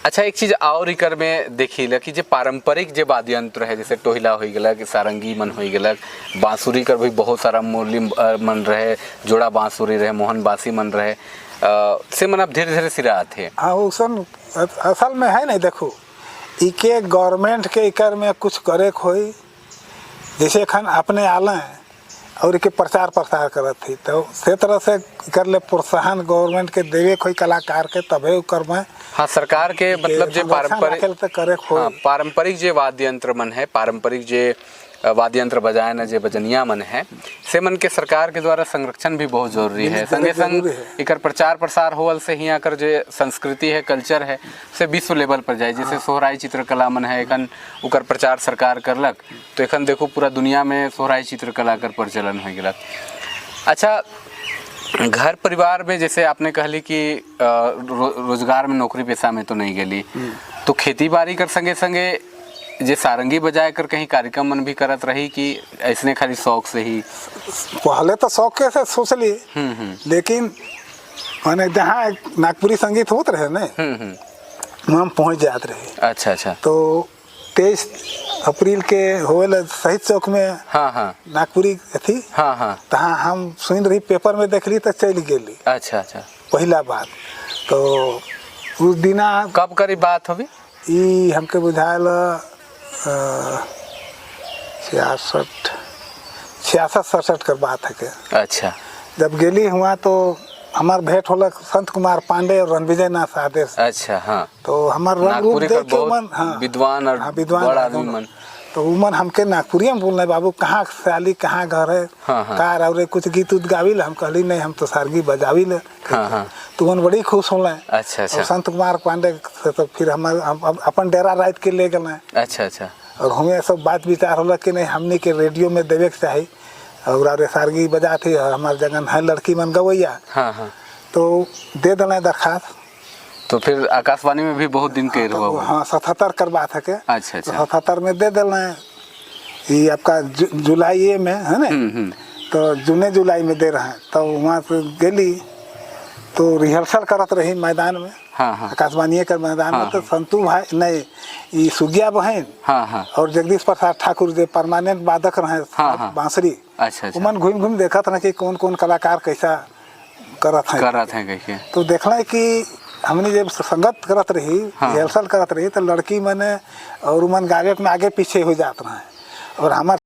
अच्छा, एक चीज और इकर में देखिए कि जो पारंपरिक जो वाद्य यंत्र है, जैसे टोहिला हो गलक, सारंगी मन हो गलक, बांसुरी कर भी बहुत सारा मूल्य मन रहे, जोड़ा बांसुरी रहे, मोहन बांसी मन रहे, से मन अब धीरे धीरे सिरा आते। हाँ उसन असल में है नहीं, देखो इके गवर्नमेंट के इकर में कुछ करे खोई, जैसे खन अपने आल और इके प्रचार प्रसार करत थी, तो से तरह से कर ले प्रोत्साहन गवर्नमेंट के देवे कोई कलाकार के तबे कर में। हाँ, सरकार के मतलब जो पारंपरिक जो वाद्य यंत्र मन है, पारंपरिक जो वाद्य यंत्र बजाए न जो बजनिया मन है, से मन के सरकार के द्वारा संरक्षण भी बहुत जरूरी है। संगे संग इकर प्रचार प्रसार होल से यहाँ कर जो संस्कृति है, कल्चर है, से विश्व लेवल पर जाए। जैसे सोहराई चित्रकला मन है, एखन उकर प्रचार सरकार करलक, तो एखन देखो पूरा दुनिया में सोहराई चित्रकला कर प्रचलन हो गलक। अच्छा, घर परिवार में जैसे आपने कहली कि रोजगार में, नौकरी पेशा में तो नहीं गली, तो खेती बाड़ी कर संगे संगे जे सारंगी बजाए कर कहीं कार्यक्रम मन भी करत रही कि ऐसने खाली शौक से ही? पहले तो शौक के से सोच लिए, लेकिन मैंने जहाँ नागपुरी संगीत होते रहे ना, वहाँ पहुँच जाते रहे। अच्छा अच्छा। तो 23 अप्रैल के होल शहीद चौक में, हाँ हाँ, नागपुरी थी, हाँ हाँ, तहाँ हम सुन रही, पेपर में देख ली तो चली गेली। अच्छा अच्छा। पहला बात तो उस दिन कब करी बात होगी? ई हमके बुझायल 66-67 का बात है के। अच्छा। जब गेली हुआ तो हमार भेंट होलक संत कुमार पांडे और रणविजय नाथ साहदेव। अच्छा हाँ। तो हमार रंग रूप देख के मन, हाँ विद्वान और बड़ा आदमी मन, तो उमन हमके नागपुरी में बोलना, बाबू कहाँ से आली, कहाँ घर है, कार और कुछ गीत उत गाविल? हम कहली नहीं, हम तो सारंगी बजावी ले। तो उन बड़ी खुश होल। अच्छा अच्छा। संत कुमार पांडे से तो फिर हम अपन डेरा रात के ले गए। अच्छा अच्छा। और हमें सब बात विचार होला कि नहीं, हमने के रेडियो में देवे के चाहिए, और सारंगी बजा थी, और हमारे जगह है लड़की मन गवैया। हाँ हाँ। तो दे देना दरखास्त। तो फिर आकाशवाणी में भी बहुत दिन के हुआ? हाँ 77 कर बात है के। अच्छा अच्छा। 77 में दे देना है, ये आपका जुलाई में है ना, तो जूने जुलाई में दे रहे हैं। तो वहाँ से गेली तो रिहर्सल करत रही मैदान में। हाँ हाँ। आकाशवाणी के मैदान में। तो संतू भाई नहीं, ये सुगिया बहन, हाँ हाँ, और जगदीश प्रसाद ठाकुर जो परमानेंट वादक रहे बांसुरी। अच्छा अच्छा। मन घूम घूम देखा था कि कौन कौन कलाकार कैसा करत है। तो देखला कि हमने जब संगत करत रही, रिहर्सल करत रही, तो लड़की मैंने और मन गायक में आगे पीछे हो जात रहे, और हमारे